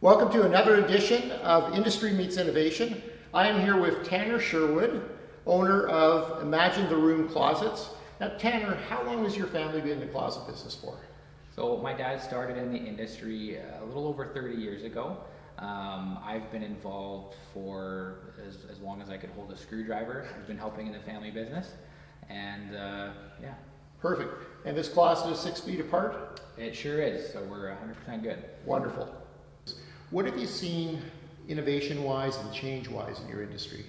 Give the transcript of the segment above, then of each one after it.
Welcome to another edition of Industry Meets Innovation. I am here with Tanner Sherwood, owner of Imagine the Room Closets. Now Tanner, how long has your family been in the closet business for? So my dad started in the industry a little over 30 years ago. I've been involved for as long as I could hold a screwdriver. I've been helping in the family business, and yeah. Perfect. And this closet is 6 feet apart? It sure is, so we're 100% good. Wonderful. What have you seen innovation-wise and change-wise in your industry?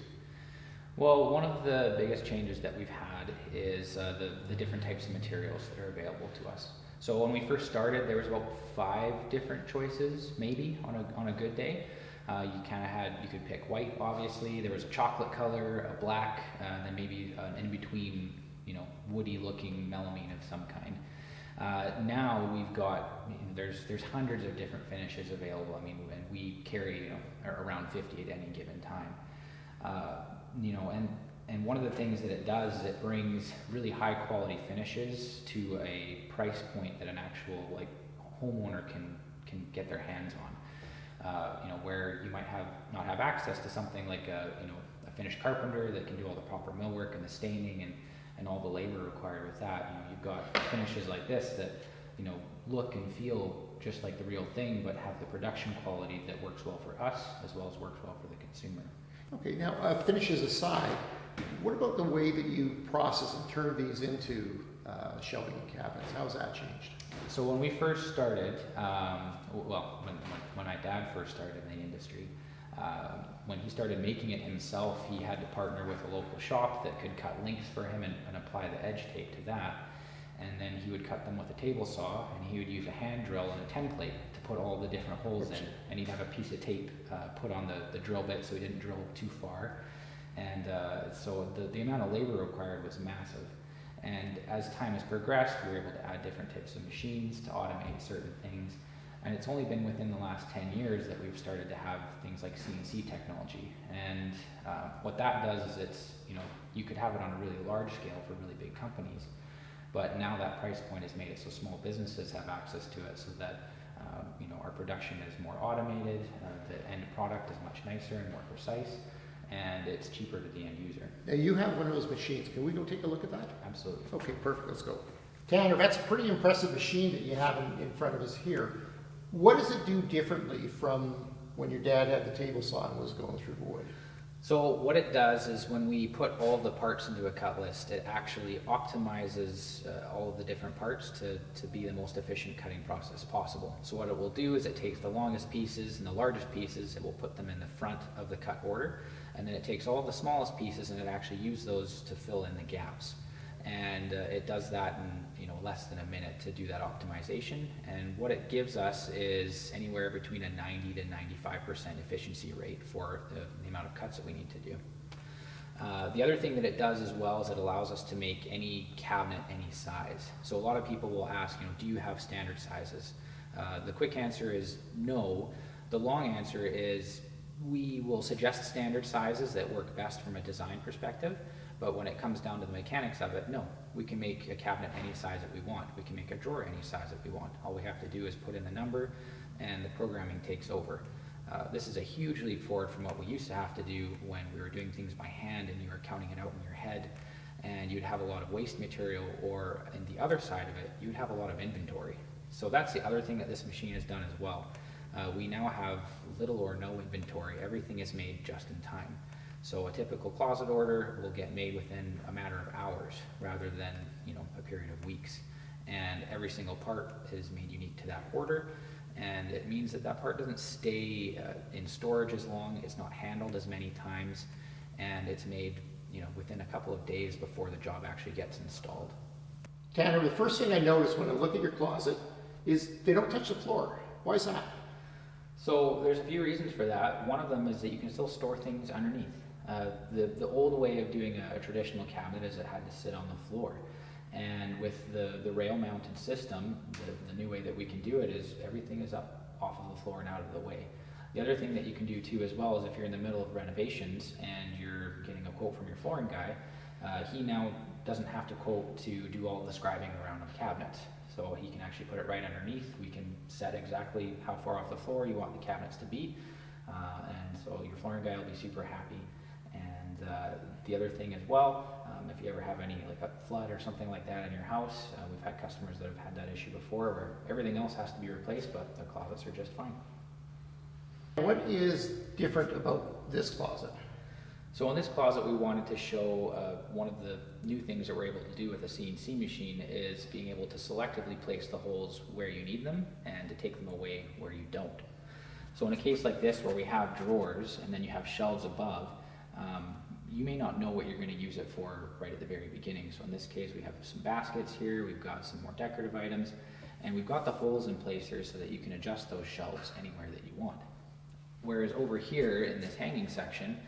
Well, one of the biggest changes that we've had is the different types of materials that are available to us. So when we first started, there was about 5 different choices, maybe, on a good day. You could pick white, obviously. There was a chocolate color, a black, then maybe an in-between, woody-looking melamine of some kind. Now we've got, there's hundreds of different finishes available. And we carry, around 50 at any given time. And one of the things that it does is it brings really high quality finishes to a price point that an actual homeowner can get their hands on. Where you might not have access to something like a finished carpenter that can do all the proper millwork and the staining and all the labor required with that. You've got finishes like this that look and feel just like the real thing, but have the production quality that works well for us as well as works well for the consumer. Okay, now finishes aside, what about the way that you process and turn these into shelving and cabinets? How has that changed? So when we first started, when my dad first started in the industry, when he started making it himself, he had to partner with a local shop that could cut lengths for him and apply the edge tape to that. And then he would cut them with a table saw, and he would use a hand drill and a template to put all the different holes in. And he'd have a piece of tape put on the drill bit so he didn't drill too far. And so the amount of labor required was massive. And as time has progressed, we were able to add different types of machines to automate certain things. And it's only been within the last 10 years that we've started to have things like CNC technology. And what that does is you could have it on a really large scale for really big companies. But now that price point has made it so small businesses have access to it, so that our production is more automated, the end product is much nicer and more precise, and it's cheaper to the end user. Now you have one of those machines. Can we go take a look at that? Absolutely. Okay, perfect. Let's go. Tanner, that's a pretty impressive machine that you have in front of us here. What does it do differently from when your dad had the table saw and was going through the wood? So what it does is when we put all the parts into a cut list, it actually optimizes all of the different parts to be the most efficient cutting process possible. So what it will do is it takes the longest pieces and the largest pieces, it will put them in the front of the cut order, and then it takes all the smallest pieces and it actually uses those to fill in the gaps. And it does that in less than a minute to do that optimization. And what it gives us is anywhere between a 90 to 95% efficiency rate for the amount of cuts that we need to do. The other thing that it does as well is it allows us to make any cabinet any size. So a lot of people will ask, do you have standard sizes? The quick answer is no. The long answer is we will suggest standard sizes that work best from a design perspective. But when it comes down to the mechanics of it, no, we can make a cabinet any size that we want. We can make a drawer any size that we want. All we have to do is put in the number and the programming takes over. This is a huge leap forward from what we used to have to do when we were doing things by hand and you were counting it out in your head and you'd have a lot of waste material, or in the other side of it, you'd have a lot of inventory. So that's the other thing that this machine has done as well. We now have little or no inventory. Everything is made just in time. So a typical closet order will get made within a matter of hours rather than a period of weeks. And every single part is made unique to that order. And it means that part doesn't stay in storage as long, it's not handled as many times, and it's made within a couple of days before the job actually gets installed. Tanner, the first thing I notice when I look at your closet is they don't touch the floor. Why is that? So there's a few reasons for that. One of them is that you can still store things underneath. The old way of doing a traditional cabinet is it had to sit on the floor. And with the rail mounted system, the new way that we can do it is everything is up off of the floor and out of the way. The other thing that you can do too as well is if you're in the middle of renovations and you're getting a quote from your flooring guy, he now doesn't have to quote to do all the scribing around the cabinet. So he can actually put it right underneath. We can set exactly how far off the floor you want the cabinets to be. And so your flooring guy will be super happy. And the other thing as well, if you ever have any like a flood or something like that in your house, we've had customers that have had that issue before where everything else has to be replaced, but the closets are just fine. What is different about this closet? So in this closet, we wanted to show one of the new things that we're able to do with a CNC machine is being able to selectively place the holes where you need them and to take them away where you don't. So in a case like this where we have drawers and then you have shelves above, you may not know what you're going to use it for right at the very beginning. So in this case, we have some baskets here, we've got some more decorative items, and we've got the holes in place here so that you can adjust those shelves anywhere that you want. Whereas over here in this hanging section,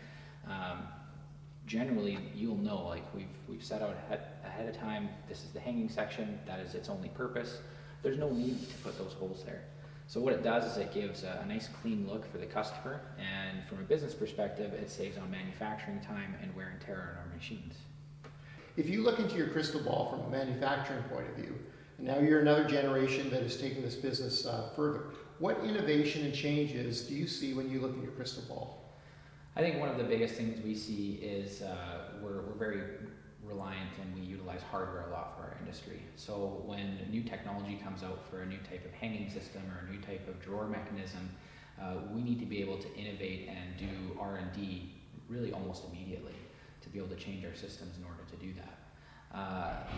generally you'll know, like we've set out ahead of time, this is the hanging section, that is its only purpose. There's no need to put those holes there. So what it does is it gives a nice clean look for the customer, and from a business perspective, it saves on manufacturing time and wear and tear on our machines. If you look into your crystal ball from a manufacturing point of view, and now you're another generation that is taking this business further, what innovation and changes do you see when you look in your crystal ball? I think one of the biggest things we see is we're very reliant and we utilize hardware a lot for our industry. So when new technology comes out for a new type of hanging system or a new type of drawer mechanism, we need to be able to innovate and do R&D really almost immediately to be able to change our systems in order to do that.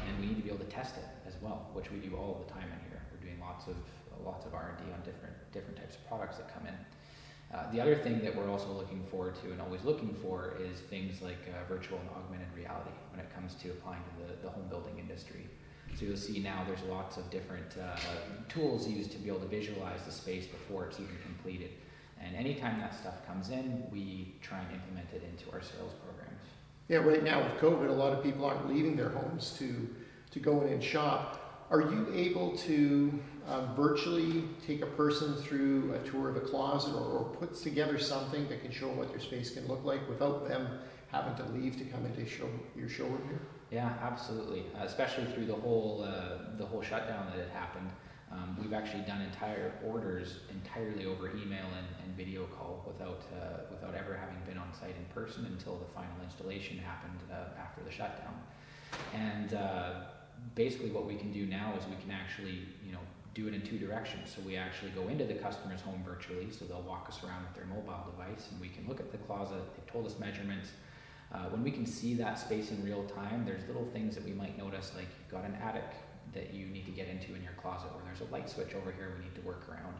And we need to be able to test it as well, which we do all the time in here. We're doing lots of R&D on different types of products that come in. The other thing that we're also looking forward to and always looking for is things like virtual and augmented reality when it comes to applying to the home building industry. So you'll see now there's lots of different tools used to be able to visualize the space before it's even completed. And anytime that stuff comes in, we try and implement it into our sales programs. Yeah, right now with COVID, a lot of people aren't leaving their homes to go in and shop. Are you able to virtually take a person through a tour of a closet or put together something that can show what their space can look like without them having to leave to come into your showroom here? Yeah, absolutely. Especially through the whole shutdown that had happened. We've actually done entire orders entirely over email and video call without ever having been on site in person until the final installation happened after the shutdown. And basically what we can do now is we can actually, do it in two directions. So we actually go into the customer's home virtually, so they'll walk us around with their mobile device and we can look at the closet. They've told us measurements. When we can see that space in real time, there's little things that we might notice, like you've got an attic that you need to get into in your closet, or there's a light switch over here we need to work around.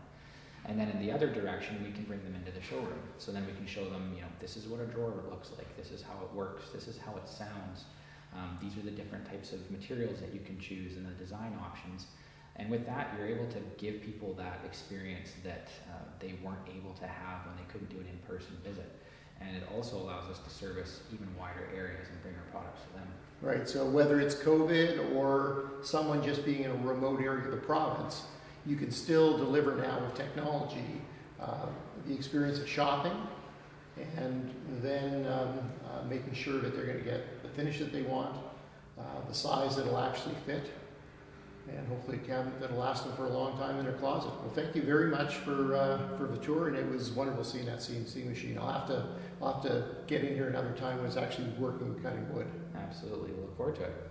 And then in the other direction, we can bring them into the showroom. So then we can show them, this is what a drawer looks like, this is how it works, this is how it sounds. These are the different types of materials that you can choose and the design options. And with that, you're able to give people that experience that they weren't able to have when they couldn't do an in-person visit. And it also allows us to service even wider areas and bring our products to them. Right, so whether it's COVID or someone just being in a remote area of the province, you can still deliver now with technology the experience of shopping and then making sure that they're going to get the finish that they want, the size that'll actually fit, and hopefully a cabinet that'll last them for a long time in their closet. Well, thank you very much for the tour, and it was wonderful seeing that CNC machine. I'll have to get in here another time when it's actually working with cutting wood. Absolutely, we'll look forward to it.